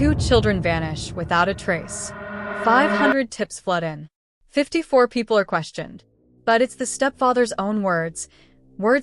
2 children vanish without a trace. 500 tips flood in. 54 people are questioned. But it's the stepfather's own words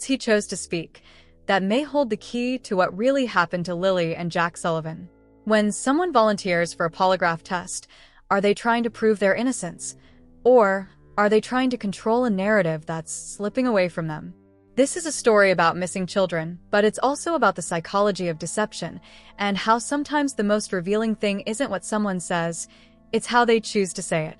he chose to speak, that may hold the key to what really happened to Lilly and Jack Sullivan. When someone volunteers for a polygraph test, are they trying to prove their innocence? Or are they trying to control a narrative that's slipping away from them? This is a story about missing children, but it's also about the psychology of deception and how sometimes the most revealing thing isn't what someone says, it's how they choose to say it.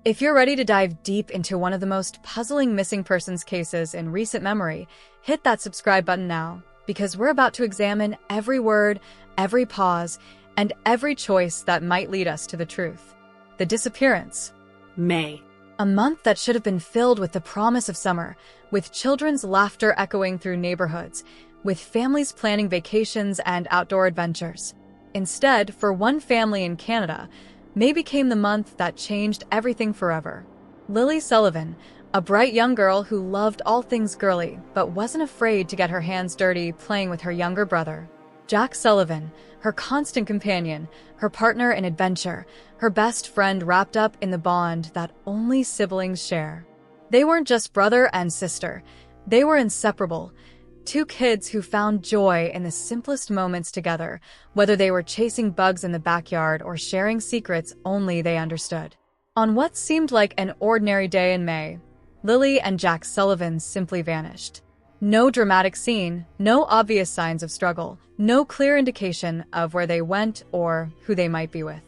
If you're ready to dive deep into one of the most puzzling missing persons cases in recent memory, hit that subscribe button now, because we're about to examine every word, every pause, and every choice that might lead us to the truth. The disappearance. May. A month that should have been filled with the promise of summer, with children's laughter echoing through neighborhoods, with families planning vacations and outdoor adventures. Instead, for one family in Canada, May became the month that changed everything forever. Lilly Sullivan, a bright young girl who loved all things girly but wasn't afraid to get her hands dirty playing with her younger brother. Jack Sullivan, her constant companion, her partner in adventure, her best friend wrapped up in the bond that only siblings share. They weren't just brother and sister, they were inseparable. 2 kids who found joy in the simplest moments together, whether they were chasing bugs in the backyard or sharing secrets only they understood. On what seemed like an ordinary day in May, Lilly and Jack Sullivan simply vanished. No dramatic scene, no obvious signs of struggle, no clear indication of where they went or who they might be with.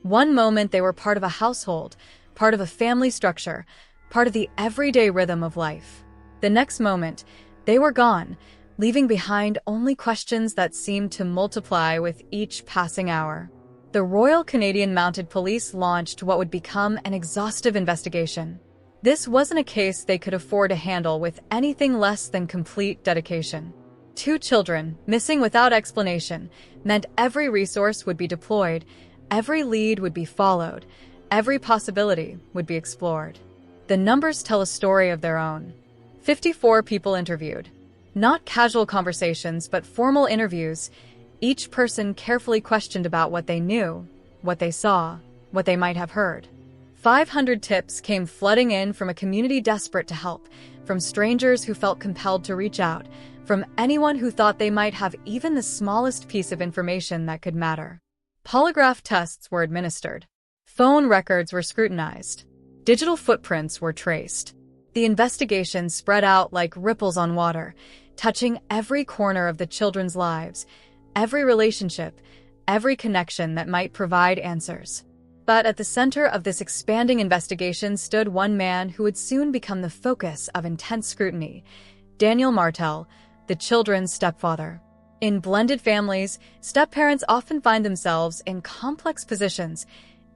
One moment they were part of a household, part of a family structure, part of the everyday rhythm of life. The next moment, they were gone, leaving behind only questions that seemed to multiply with each passing hour. The Royal Canadian Mounted Police launched what would become an exhaustive investigation. This wasn't a case they could afford to handle with anything less than complete dedication. 2 children, missing without explanation, meant every resource would be deployed, every lead would be followed, every possibility would be explored. The numbers tell a story of their own. 54 people interviewed. Not casual conversations, but formal interviews, each person carefully questioned about what they knew, what they saw, what they might have heard. 500 tips came flooding in from a community desperate to help, from strangers who felt compelled to reach out, from anyone who thought they might have even the smallest piece of information that could matter. Polygraph tests were administered. Phone records were scrutinized. Digital footprints were traced. The investigation spread out like ripples on water, touching every corner of the children's lives, every relationship, every connection that might provide answers. But at the center of this expanding investigation stood one man who would soon become the focus of intense scrutiny: Daniel Martel, the children's stepfather. In blended families, stepparents often find themselves in complex positions,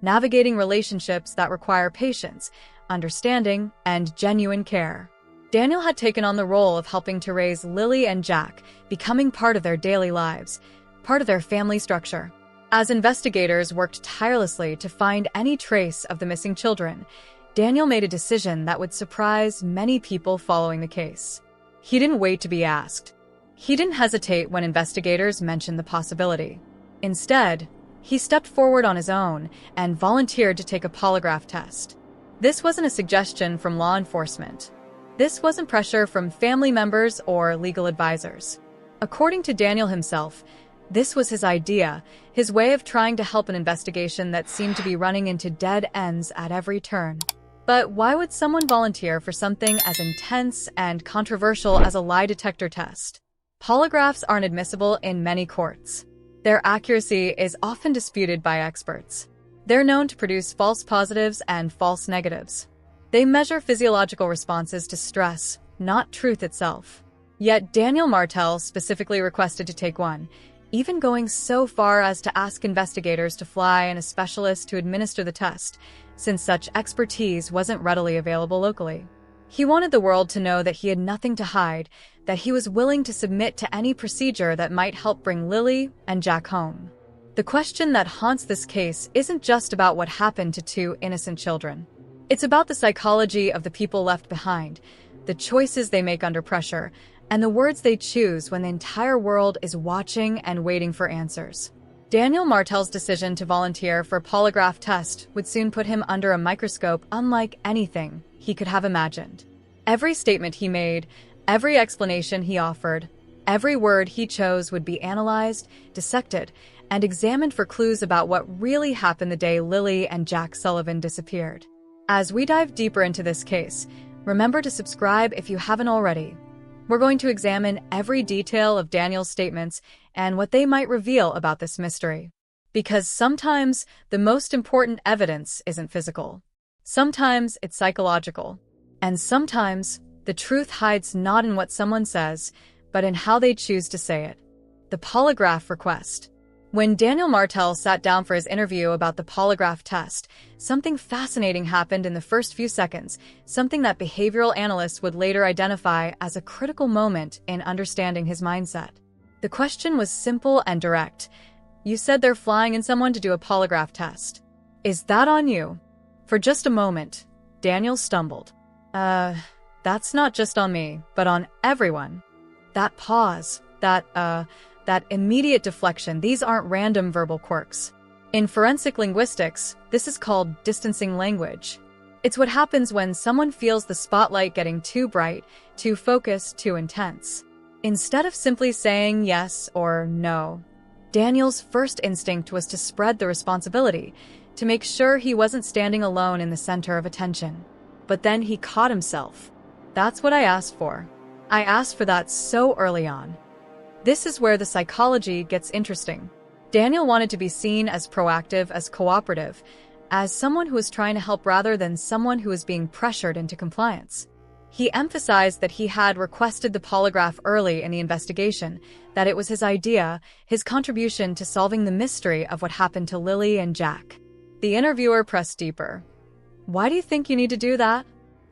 navigating relationships that require patience, understanding, and genuine care. Daniel had taken on the role of helping to raise Lilly and Jack, becoming part of their daily lives, part of their family structure. As investigators worked tirelessly to find any trace of the missing children, Daniel made a decision that would surprise many people following the case. He didn't wait to be asked. He didn't hesitate when investigators mentioned the possibility. Instead, he stepped forward on his own and volunteered to take a polygraph test. This wasn't a suggestion from law enforcement. This wasn't pressure from family members or legal advisors. According to Daniel himself, this was his idea, his way of trying to help an investigation that seemed to be running into dead ends at every turn. But why would someone volunteer for something as intense and controversial as a lie detector test? Polygraphs aren't admissible in many courts. Their accuracy is often disputed by experts. They're known to produce false positives and false negatives. They measure physiological responses to stress, not truth itself. Yet Daniel Martel specifically requested to take one, even going so far as to ask investigators to fly in a specialist to administer the test, since such expertise wasn't readily available locally. He wanted the world to know that he had nothing to hide, that he was willing to submit to any procedure that might help bring Lilly and Jack home. The question that haunts this case isn't just about what happened to 2 innocent children. It's about the psychology of the people left behind, the choices they make under pressure, and the words they choose when the entire world is watching and waiting for answers. Daniel Martel's decision to volunteer for a polygraph test would soon put him under a microscope unlike anything he could have imagined. Every statement he made, every explanation he offered, every word he chose would be analyzed, dissected, and examined for clues about what really happened the day Lilly and Jack Sullivan disappeared. As we dive deeper into this case, remember to subscribe if you haven't already. We're going to examine every detail of Daniel's statements and what they might reveal about this mystery. Because sometimes the most important evidence isn't physical. Sometimes it's psychological. And sometimes the truth hides not in what someone says, but in how they choose to say it. The polygraph request. When Daniel Martel sat down for his interview about the polygraph test, something fascinating happened in the first few seconds, something that behavioral analysts would later identify as a critical moment in understanding his mindset. The question was simple and direct. You said they're flying in someone to do a polygraph test. Is that on you? For just a moment, Daniel stumbled. That's not just on me, but on everyone. That pause, that immediate deflection, these aren't random verbal quirks. In forensic linguistics, this is called distancing language. It's what happens when someone feels the spotlight getting too bright, too focused, too intense. Instead of simply saying yes or no, Daniel's first instinct was to spread the responsibility, to make sure he wasn't standing alone in the center of attention. But then he caught himself. That's what I asked for. I asked for that so early on. This is where the psychology gets interesting. Daniel wanted to be seen as proactive, as cooperative, as someone who was trying to help rather than someone who was being pressured into compliance. He emphasized that he had requested the polygraph early in the investigation, that it was his idea, his contribution to solving the mystery of what happened to Lilly and Jack. The interviewer pressed deeper. Why do you think you need to do that?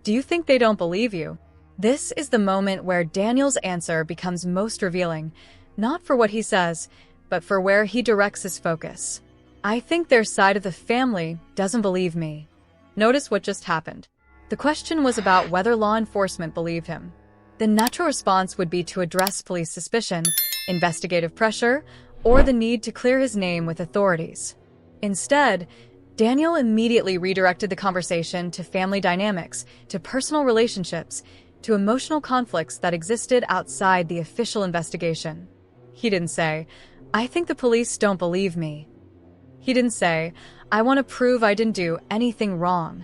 Do you think they don't believe you? This is the moment where Daniel's answer becomes most revealing, not for what he says, but for where he directs his focus. I think their side of the family doesn't believe me. Notice what just happened. The question was about whether law enforcement believed him. The natural response would be to address police suspicion, investigative pressure, or the need to clear his name with authorities. Instead, Daniel immediately redirected the conversation to family dynamics, to personal relationships, to emotional conflicts that existed outside the official investigation. He didn't say, I think the police don't believe me. He didn't say, I want to prove I didn't do anything wrong.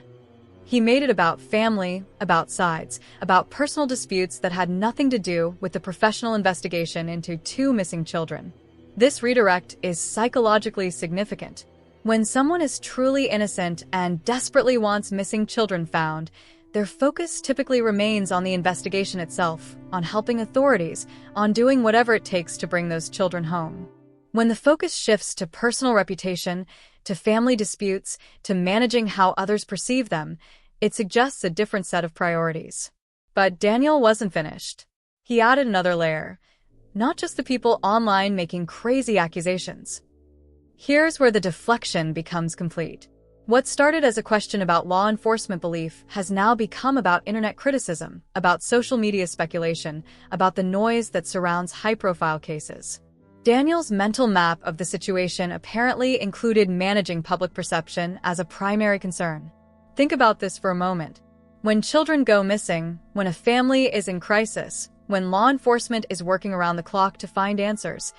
He made it about family, about sides, about personal disputes that had nothing to do with the professional investigation into 2 missing children. This redirect is psychologically significant. When someone is truly innocent and desperately wants missing children found, their focus typically remains on the investigation itself, on helping authorities, on doing whatever it takes to bring those children home. When the focus shifts to personal reputation, to family disputes, to managing how others perceive them, it suggests a different set of priorities. But Daniel wasn't finished. He added another layer. Not just the people online making crazy accusations. Here's where the deflection becomes complete. What started as a question about law enforcement belief has now become about internet criticism, about social media speculation, about the noise that surrounds high-profile cases. Daniel's mental map of the situation apparently included managing public perception as a primary concern. Think about this for a moment. When children go missing, when a family is in crisis, when law enforcement is working around the clock to find answers,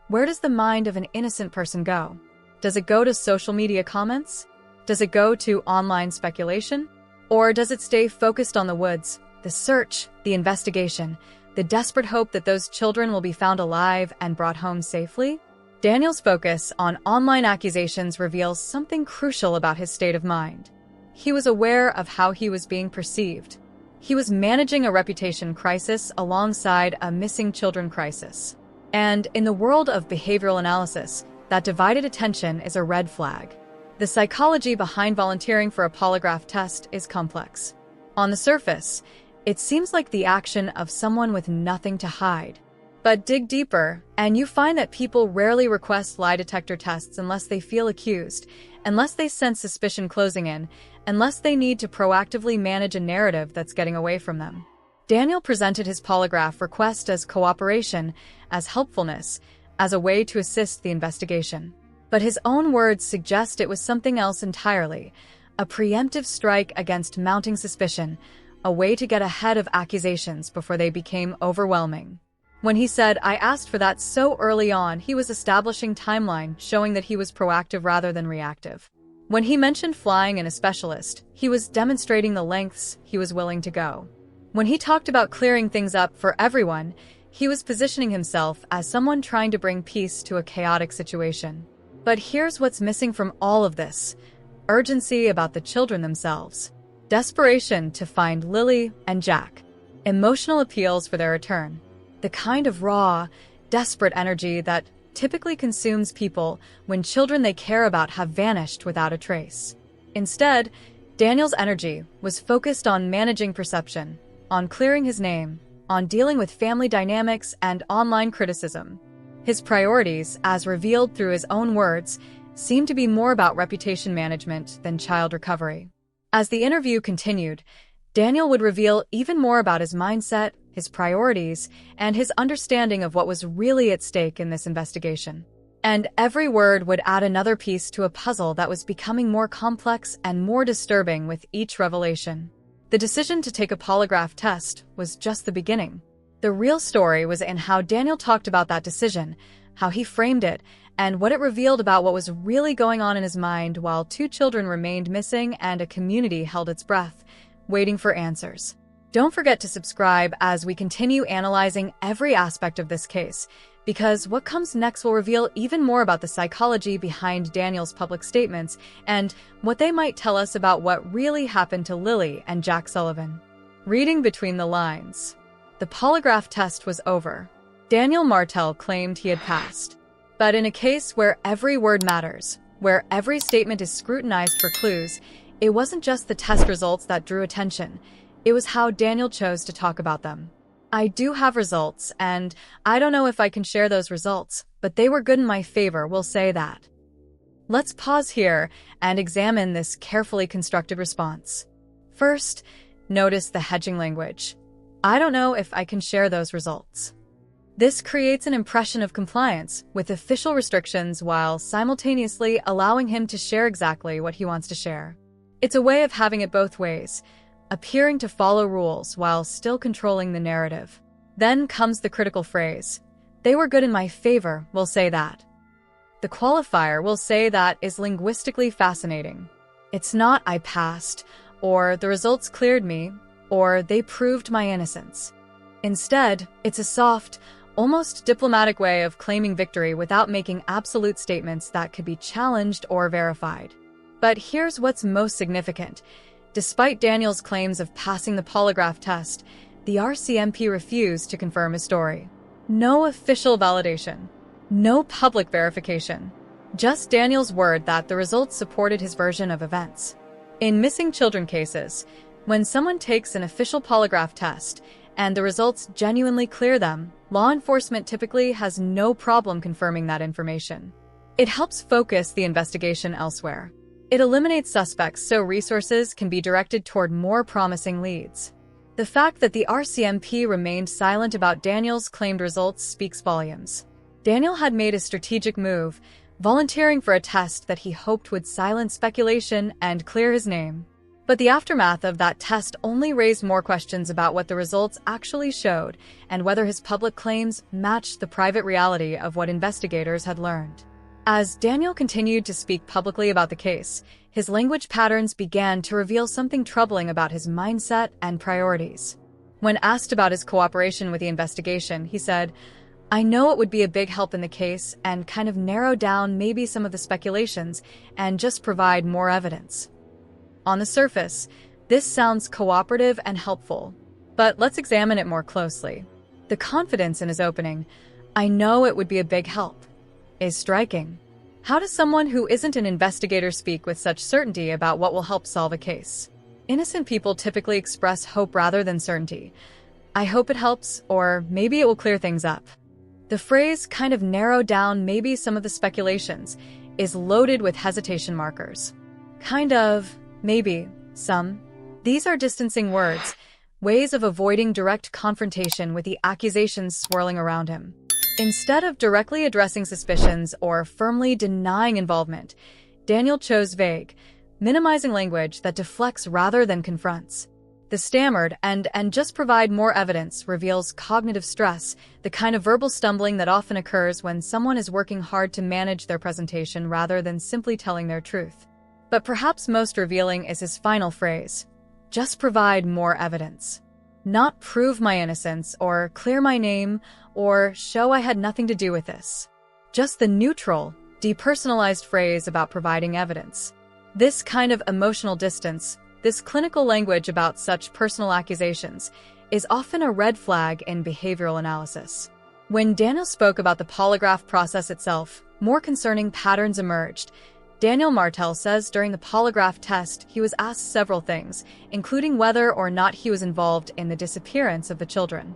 where does the mind of an innocent person go? Does it go to social media comments? Does it go to online speculation? Or does it stay focused on the woods, the search, the investigation, the desperate hope that those children will be found alive and brought home safely? Daniel's focus on online accusations reveals something crucial about his state of mind. He was aware of how he was being perceived. He was managing a reputation crisis alongside a missing children crisis. And in the world of behavioral analysis, that divided attention is a red flag. The psychology behind volunteering for a polygraph test is complex. On the surface, it seems like the action of someone with nothing to hide. But dig deeper, and you find that people rarely request lie detector tests unless they feel accused, unless they sense suspicion closing in, unless they need to proactively manage a narrative that's getting away from them. Daniel presented his polygraph request as cooperation, as helpfulness, as a way to assist the investigation. But his own words suggest it was something else entirely, a preemptive strike against mounting suspicion, a way to get ahead of accusations before they became overwhelming. When he said, "I asked for that so early on," he was establishing timeline, showing that he was proactive rather than reactive. When he mentioned flying in a specialist, he was demonstrating the lengths he was willing to go. When he talked about clearing things up for everyone, he was positioning himself as someone trying to bring peace to a chaotic situation. But here's what's missing from all of this: urgency about the children themselves, desperation to find Lilly and Jack, emotional appeals for their return, the kind of raw, desperate energy that typically consumes people when children they care about have vanished without a trace. Instead, Daniel's energy was focused on managing perception, on clearing his name, on dealing with family dynamics and online criticism. His priorities, as revealed through his own words, seemed to be more about reputation management than child recovery. As the interview continued, Daniel would reveal even more about his mindset, his priorities, and his understanding of what was really at stake in this investigation. And every word would add another piece to a puzzle that was becoming more complex and more disturbing with each revelation. The decision to take a polygraph test was just the beginning. The real story was in how Daniel talked about that decision, how he framed it, and what it revealed about what was really going on in his mind while 2 children remained missing and a community held its breath, waiting for answers. Don't forget to subscribe as we continue analyzing every aspect of this case, because what comes next will reveal even more about the psychology behind Daniel's public statements and what they might tell us about what really happened to Lilly and Jack Sullivan. Reading between the lines. The polygraph test was over. Daniel Martel claimed he had passed. But in a case where every word matters, where every statement is scrutinized for clues, it wasn't just the test results that drew attention. It was how Daniel chose to talk about them. "I do have results, and I don't know if I can share those results, but they were good in my favor, we'll say that." Let's pause here and examine this carefully constructed response. First, notice the hedging language. "I don't know if I can share those results." This creates an impression of compliance with official restrictions while simultaneously allowing him to share exactly what he wants to share. It's a way of having it both ways, appearing to follow rules while still controlling the narrative. Then comes the critical phrase, "They were good in my favor, we'll say that." The qualifier "will say that" is linguistically fascinating. It's not "I passed," or "the results cleared me," or "they proved my innocence." Instead, it's a soft, almost diplomatic way of claiming victory without making absolute statements that could be challenged or verified. But here's what's most significant. Despite Daniel's claims of passing the polygraph test, the RCMP refused to confirm his story. No official validation. No public verification. Just Daniel's word that the results supported his version of events. In missing children cases, when someone takes an official polygraph test and the results genuinely clear them, law enforcement typically has no problem confirming that information. It helps focus the investigation elsewhere. It eliminates suspects so resources can be directed toward more promising leads. The fact that the RCMP remained silent about Daniel's claimed results speaks volumes. Daniel had made a strategic move, volunteering for a test that he hoped would silence speculation and clear his name. But the aftermath of that test only raised more questions about what the results actually showed and whether his public claims matched the private reality of what investigators had learned. As Daniel continued to speak publicly about the case, his language patterns began to reveal something troubling about his mindset and priorities. When asked about his cooperation with the investigation, he said, "I know it would be a big help in the case and kind of narrow down maybe some of the speculations and just provide more evidence." On the surface, this sounds cooperative and helpful, but let's examine it more closely. The confidence in his opening, "I know it would be a big help," is striking. How does someone who isn't an investigator speak with such certainty about what will help solve a case? Innocent people typically express hope rather than certainty. "I hope it helps," or "maybe it will clear things up." The phrase "kind of narrow down maybe some of the speculations" is loaded with hesitation markers. Kind of, maybe, some. These are distancing words, ways of avoiding direct confrontation with the accusations swirling around him. Instead of directly addressing suspicions or firmly denying involvement, Daniel chose vague, minimizing language that deflects rather than confronts. The stammered and just provide more evidence reveals cognitive stress, the kind of verbal stumbling that often occurs when someone is working hard to manage their presentation rather than simply telling their truth. But perhaps most revealing is his final phrase, just provide more evidence. Not prove my innocence or clear my name or show I had nothing to do with this. Just the neutral, depersonalized phrase about providing evidence. This kind of emotional distance, this clinical language about such personal accusations, is often a red flag in behavioral analysis. When Daniel spoke about the polygraph process itself, more concerning patterns emerged. Daniel Martel says during the polygraph test he was asked several things, including whether or not he was involved in the disappearance of the children.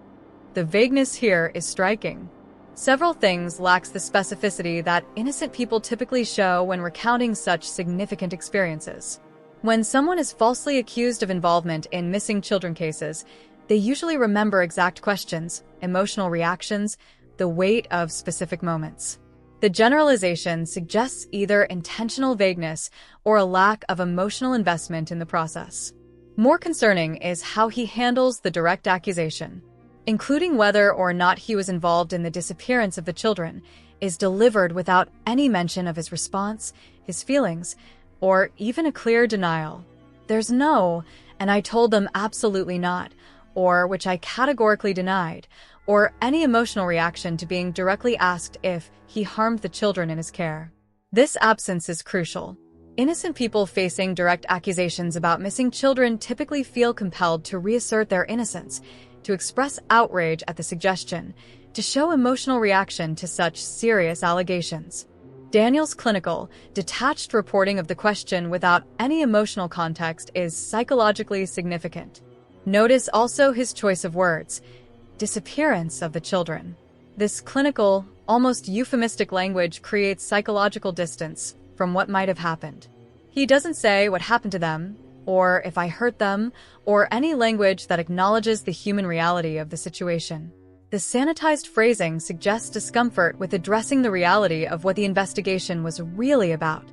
The vagueness here is striking. Several things lacks the specificity that innocent people typically show when recounting such significant experiences. When someone is falsely accused of involvement in missing children cases, they usually remember exact questions, emotional reactions, the weight of specific moments. The generalization suggests either intentional vagueness or a lack of emotional investment in the process. More concerning is how he handles the direct accusation, including whether or not he was involved in the disappearance of the children, is delivered without any mention of his response, his feelings, or even a clear denial. There's no, and I told them absolutely not, or which I categorically denied, or any emotional reaction to being directly asked if he harmed the children in his care. This absence is crucial. Innocent people facing direct accusations about missing children typically feel compelled to reassert their innocence, to express outrage at the suggestion, to show emotional reaction to such serious allegations. Daniel's clinical, detached reporting of the question without any emotional context is psychologically significant. Notice also his choice of words, disappearance of the children. This clinical, almost euphemistic language creates psychological distance from what might have happened. He doesn't say what happened to them, or if I hurt them, or any language that acknowledges the human reality of the situation. The sanitized phrasing suggests discomfort with addressing the reality of what the investigation was really about.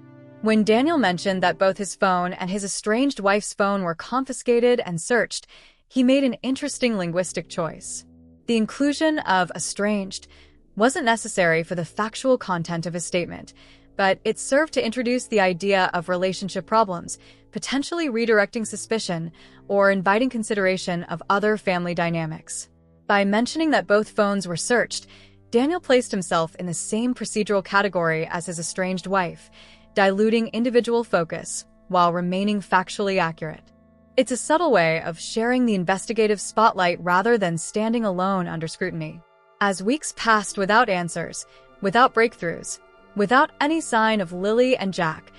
When Daniel mentioned that both his phone and his estranged wife's phone were confiscated and searched, he made an interesting linguistic choice. The inclusion of estranged wasn't necessary for the factual content of his statement, but it served to introduce the idea of relationship problems, potentially redirecting suspicion or inviting consideration of other family dynamics. By mentioning that both phones were searched, Daniel placed himself in the same procedural category as his estranged wife, diluting individual focus while remaining factually accurate. It's a subtle way of sharing the investigative spotlight rather than standing alone under scrutiny. As weeks passed without answers, without breakthroughs, without any sign of Lilly and Jack,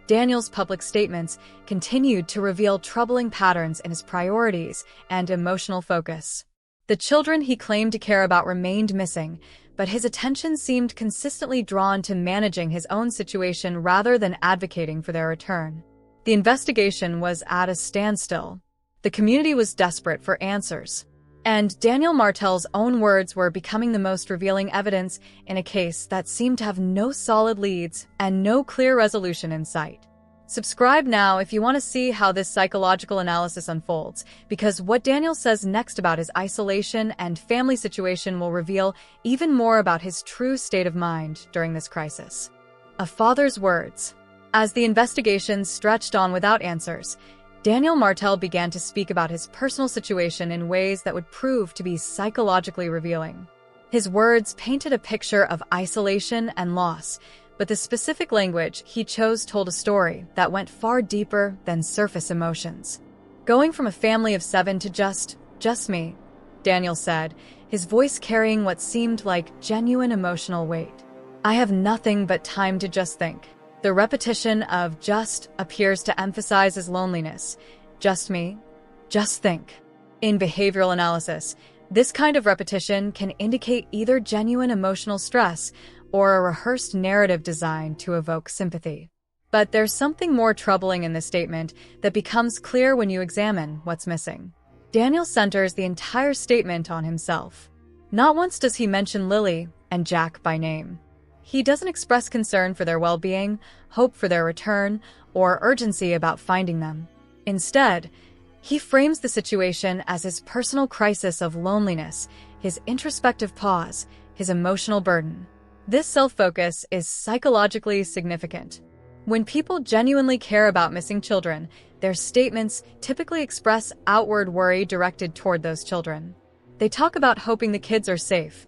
Daniel's public statements continued to reveal troubling patterns in his priorities and emotional focus. The children he claimed to care about remained missing, but his attention seemed consistently drawn to managing his own situation rather than advocating for their return. The investigation was at a standstill. The community was desperate for answers. And Daniel Martel's own words were becoming the most revealing evidence in a case that seemed to have no solid leads and no clear resolution in sight. Subscribe now if you want to see how this psychological analysis unfolds, because what Daniel says next about his isolation and family situation will reveal even more about his true state of mind during this crisis. A father's words. As the investigation stretched on without answers, Daniel Martel began to speak about his personal situation in ways that would prove to be psychologically revealing. His words painted a picture of isolation and loss, but the specific language he chose told a story that went far deeper than surface emotions. Going from a family of 7 to just me, Daniel said, his voice carrying what seemed like genuine emotional weight. I have nothing but time to just think. The repetition of just appears to emphasize his loneliness. Just me, just think. In behavioral analysis, this kind of repetition can indicate either genuine emotional stress or a rehearsed narrative designed to evoke sympathy. But there's something more troubling in this statement that becomes clear when you examine what's missing. Daniel centers the entire statement on himself. Not once does he mention Lilly and Jack by name. He doesn't express concern for their well-being, hope for their return, or urgency about finding them. Instead, he frames the situation as his personal crisis of loneliness, his introspective pause, his emotional burden. This self-focus is psychologically significant. When people genuinely care about missing children, their statements typically express outward worry directed toward those children. They talk about hoping the kids are safe,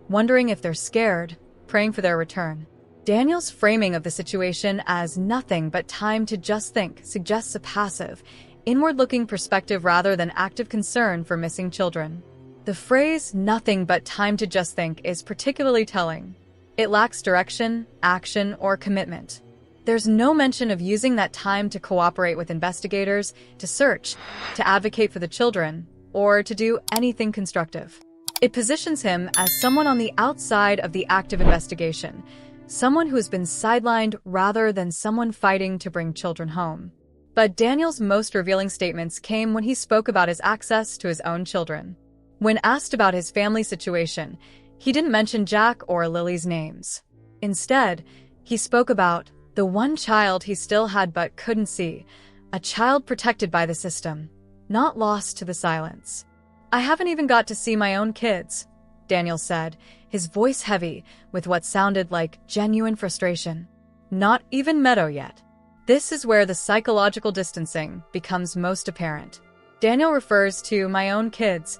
wondering if they're scared, praying for their return. Daniel's framing of the situation as nothing but time to just think suggests a passive, inward-looking perspective rather than active concern for missing children. The phrase, "nothing but time to just think," is particularly telling. It lacks direction, action, or commitment. There's no mention of using that time to cooperate with investigators, to search, to advocate for the children, or to do anything constructive. It positions him as someone on the outside of the active investigation, someone who has been sidelined rather than someone fighting to bring children home. But Daniel's most revealing statements came when he spoke about his access to his own children. When asked about his family situation, he didn't mention Jack or Lily's names. Instead, he spoke about the one child he still had but couldn't see, a child protected by the system, not lost to the silence. "I haven't even got to see my own kids," Daniel said, his voice heavy with what sounded like genuine frustration. "Not even Meadow yet." This is where the psychological distancing becomes most apparent. Daniel refers to "my own kids,"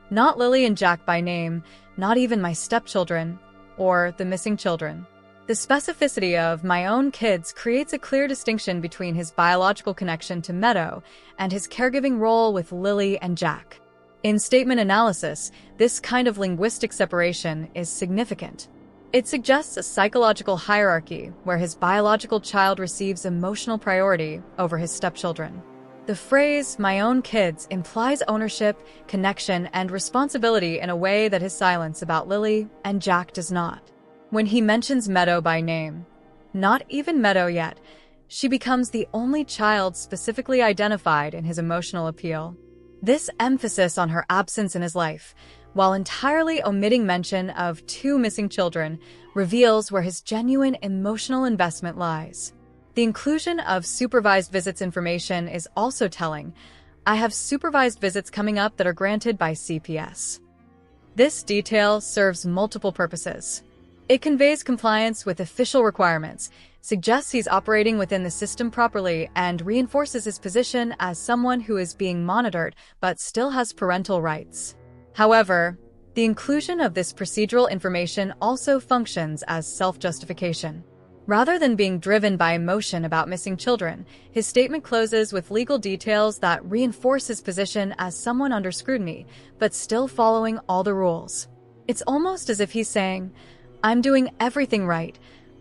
not Lily and Jack by name, not even my stepchildren, or the missing children. The specificity of "my own kids" creates a clear distinction between his biological connection to Meadow and his caregiving role with Lily and Jack. In statement analysis, this kind of linguistic separation is significant. It suggests a psychological hierarchy where his biological child receives emotional priority over his stepchildren. The phrase "my own kids" implies ownership, connection, and responsibility in a way that his silence about Lily and Jack does not. When he mentions Meadow by name, not even Meadow yet, she becomes the only child specifically identified in his emotional appeal. This emphasis on her absence in his life, while entirely omitting mention of two missing children, reveals where his genuine emotional investment lies. The inclusion of supervised visits information is also telling. "I have supervised visits coming up that are granted by CPS." This detail serves multiple purposes. It conveys compliance with official requirements, suggests he's operating within the system properly, and reinforces his position as someone who is being monitored but still has parental rights. However, the inclusion of this procedural information also functions as self-justification. Rather than being driven by emotion about missing children, his statement closes with legal details that reinforce his position as someone under scrutiny, but still following all the rules. It's almost as if he's saying, "I'm doing everything right,"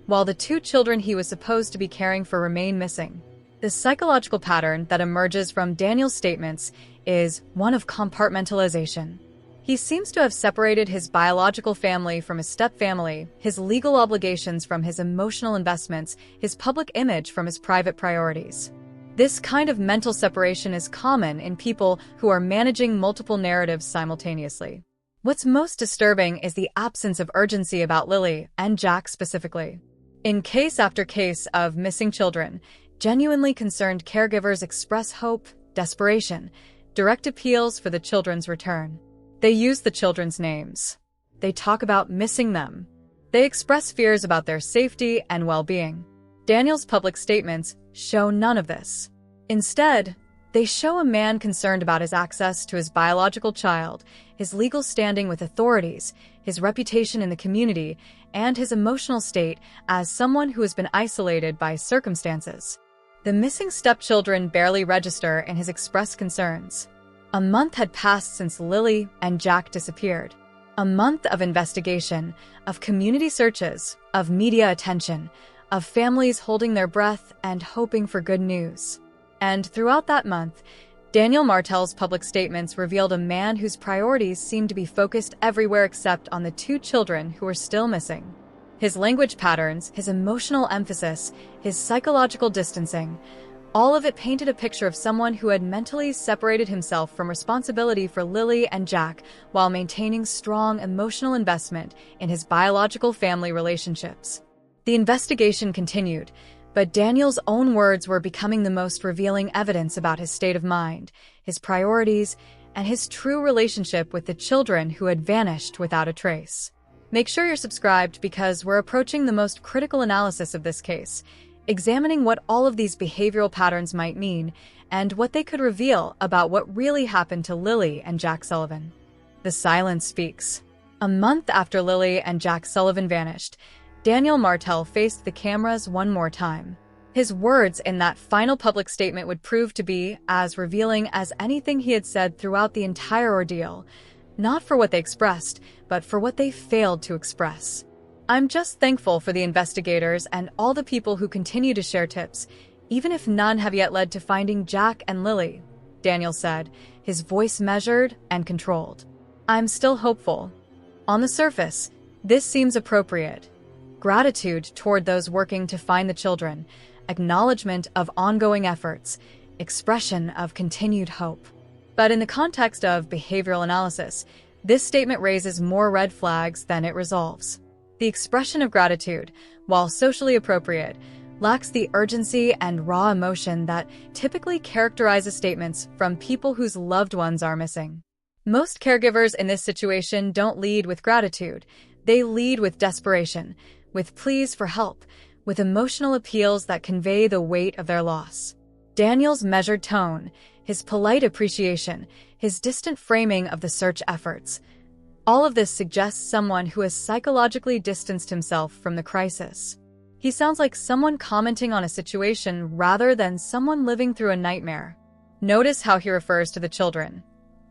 while the two children he was supposed to be caring for remain missing. The psychological pattern that emerges from Daniel's statements is one of compartmentalization. He seems to have separated his biological family from his step-family, his legal obligations from his emotional investments, his public image from his private priorities. This kind of mental separation is common in people who are managing multiple narratives simultaneously. What's most disturbing is the absence of urgency about Lily and Jack specifically. In case after case of missing children, genuinely concerned caregivers express hope, desperation, direct appeals for the children's return. They use the children's names. They talk about missing them. They express fears about their safety and well-being. Daniel's public statements show none of this. Instead, they show a man concerned about his access to his biological child, his legal standing with authorities, his reputation in the community, and his emotional state as someone who has been isolated by circumstances. The missing stepchildren barely register in his expressed concerns. A month had passed since Lily and Jack disappeared. A month of investigation, of community searches, of media attention, of families holding their breath and hoping for good news. And throughout that month, Daniel Martel's public statements revealed a man whose priorities seemed to be focused everywhere except on the two children who were still missing. His language patterns, his emotional emphasis, his psychological distancing, All of it painted a picture of someone who had mentally separated himself from responsibility for Lilly and Jack while maintaining strong emotional investment in his biological family relationships. The investigation continued, but Daniel's own words were becoming the most revealing evidence about his state of mind, his priorities, and his true relationship with the children who had vanished without a trace. Make sure you're subscribed because we're approaching the most critical analysis of this case, examining what all of these behavioral patterns might mean and what they could reveal about what really happened to Lilly and Jack Sullivan. The silence speaks. A month after Lilly and Jack Sullivan vanished, Daniel Martel faced the cameras one more time. His words in that final public statement would prove to be as revealing as anything he had said throughout the entire ordeal, not for what they expressed, but for what they failed to express. "I'm just thankful for the investigators and all the people who continue to share tips, even if none have yet led to finding Jack and Lilly," Daniel said, his voice measured and controlled. "I'm still hopeful. On the surface, this seems appropriate. Gratitude toward those working to find the children, acknowledgement of ongoing efforts, expression of continued hope." But in the context of behavioral analysis, this statement raises more red flags than it resolves. The expression of gratitude, while socially appropriate, lacks the urgency and raw emotion that typically characterizes statements from people whose loved ones are missing. Most caregivers in this situation don't lead with gratitude. They lead with desperation, with pleas for help, with emotional appeals that convey the weight of their loss. Daniel's measured tone, his polite appreciation, his distant framing of the search efforts, all of this suggests someone who has psychologically distanced himself from the crisis. He sounds like someone commenting on a situation rather than someone living through a nightmare. Notice how he refers to the children,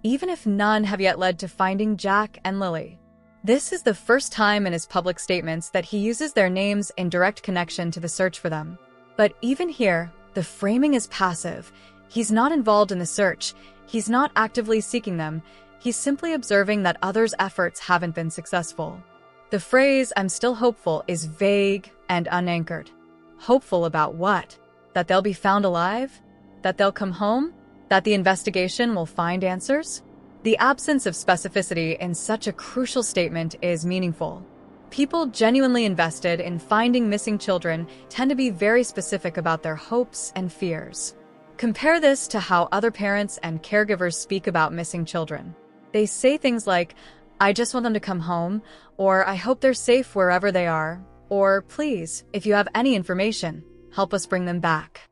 even if none have yet led to finding Jack and Lilly. This is the first time in his public statements that he uses their names in direct connection to the search for them. But even here, the framing is passive. He's not involved in the search. He's not actively seeking them. He's simply observing that others' efforts haven't been successful. The phrase, "I'm still hopeful," is vague and unanchored. Hopeful about what? That they'll be found alive? That they'll come home? That the investigation will find answers? The absence of specificity in such a crucial statement is meaningful. People genuinely invested in finding missing children tend to be very specific about their hopes and fears. Compare this to how other parents and caregivers speak about missing children. They say things like, "I just want them to come home," or "I hope they're safe wherever they are," or "Please, if you have any information, help us bring them back."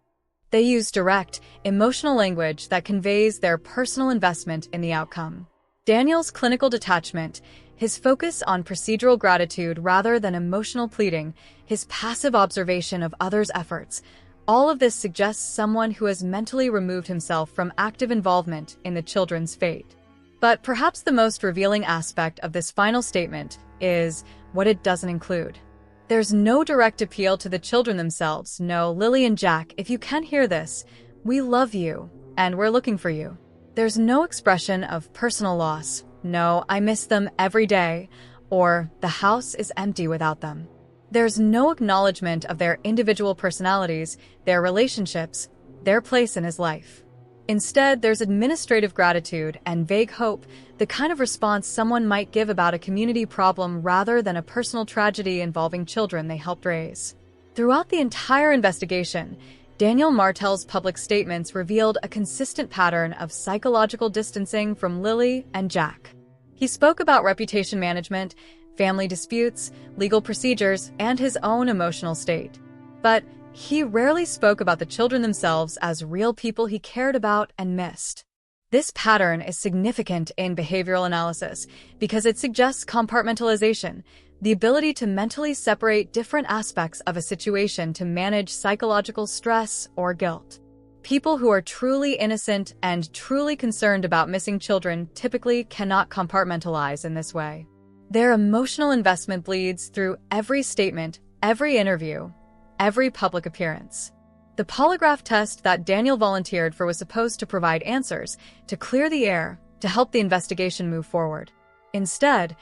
They use direct, emotional language that conveys their personal investment in the outcome. Daniel's clinical detachment, his focus on procedural gratitude rather than emotional pleading, his passive observation of others' efforts, all of this suggests someone who has mentally removed himself from active involvement in the children's fate. But perhaps the most revealing aspect of this final statement is what it doesn't include. There's no direct appeal to the children themselves. "No, Lilly and Jack, if you can hear this, we love you, and we're looking for you." There's no expression of personal loss. "No, I miss them every day," or "the house is empty without them." There's no acknowledgement of their individual personalities, their relationships, their place in his life. Instead, there's administrative gratitude and vague hope, the kind of response someone might give about a community problem rather than a personal tragedy involving children they helped raise. Throughout the entire investigation, Daniel Martel's public statements revealed a consistent pattern of psychological distancing from Lilly and Jack. He spoke about reputation management, family disputes, legal procedures, and his own emotional state. But he rarely spoke about the children themselves as real people he cared about and missed. This pattern is significant in behavioral analysis because it suggests compartmentalization, the ability to mentally separate different aspects of a situation to manage psychological stress or guilt. People who are truly innocent and truly concerned about missing children typically cannot compartmentalize in this way. Their emotional investment bleeds through every statement, every interview, every public appearance. The polygraph test that Daniel volunteered for was supposed to provide answers, to clear the air, to help the investigation move forward. Instead,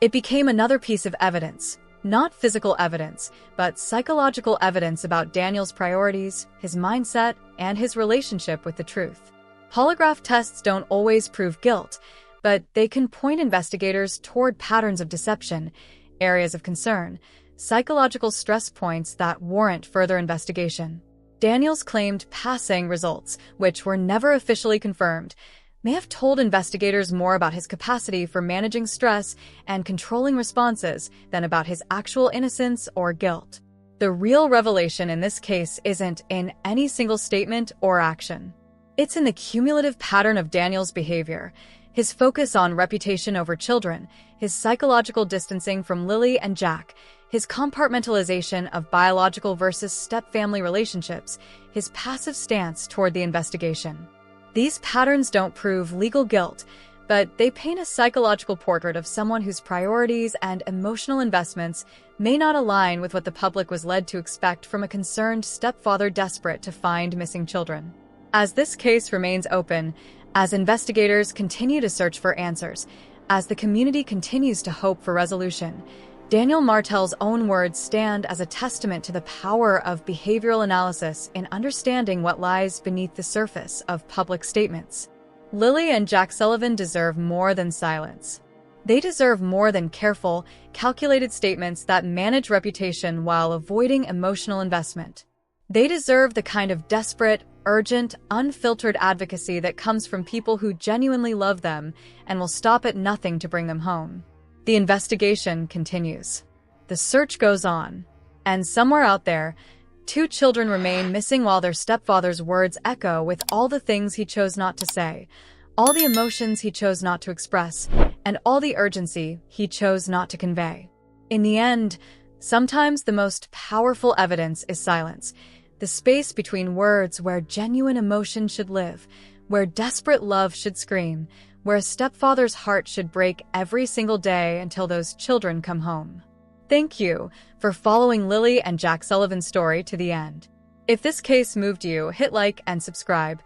it became another piece of evidence, Not physical evidence, but psychological evidence about Daniel's priorities, his mindset, and his relationship with the truth. Polygraph tests don't always prove guilt, but they can point investigators toward patterns of deception, areas of concern, psychological stress points that warrant further investigation. Daniel's claimed passing results, which were never officially confirmed, may have told investigators more about his capacity for managing stress and controlling responses than about his actual innocence or guilt. The real revelation in this case isn't in any single statement or action. It's in the cumulative pattern of Daniel's behavior, his focus on reputation over children, his psychological distancing from Lilly and Jack, his compartmentalization of biological versus step-family relationships, his passive stance toward the investigation. These patterns don't prove legal guilt, but they paint a psychological portrait of someone whose priorities and emotional investments may not align with what the public was led to expect from a concerned stepfather desperate to find missing children. As this case remains open, as investigators continue to search for answers, as the community continues to hope for resolution, Daniel Martel's own words stand as a testament to the power of behavioral analysis in understanding what lies beneath the surface of public statements. Lilly and Jack Sullivan deserve more than silence. They deserve more than careful, calculated statements that manage reputation while avoiding emotional investment. They deserve the kind of desperate, urgent, unfiltered advocacy that comes from people who genuinely love them and will stop at nothing to bring them home. The investigation continues. The search goes on. And somewhere out there, 2 children remain missing while their stepfather's words echo with all the things he chose not to say, all the emotions he chose not to express, and all the urgency he chose not to convey. In the end, sometimes the most powerful evidence is silence, the space between words where genuine emotion should live, where desperate love should scream, where a stepfather's heart should break every single day until those children come home. Thank you for following Lilly and Jack Sullivan's story to the end. If this case moved you, hit like and subscribe.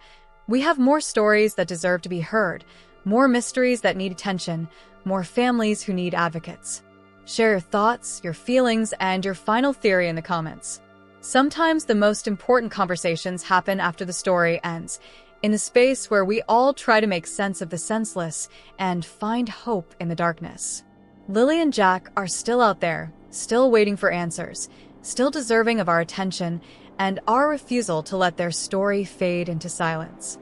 We have more stories that deserve to be heard, more mysteries that need attention, more families who need advocates. Share your thoughts, your feelings, and your final theory in the comments. Sometimes the most important conversations happen after the story ends, in a space where we all try to make sense of the senseless and find hope in the darkness. Lilly and Jack are still out there, still waiting for answers, still deserving of our attention and our refusal to let their story fade into silence.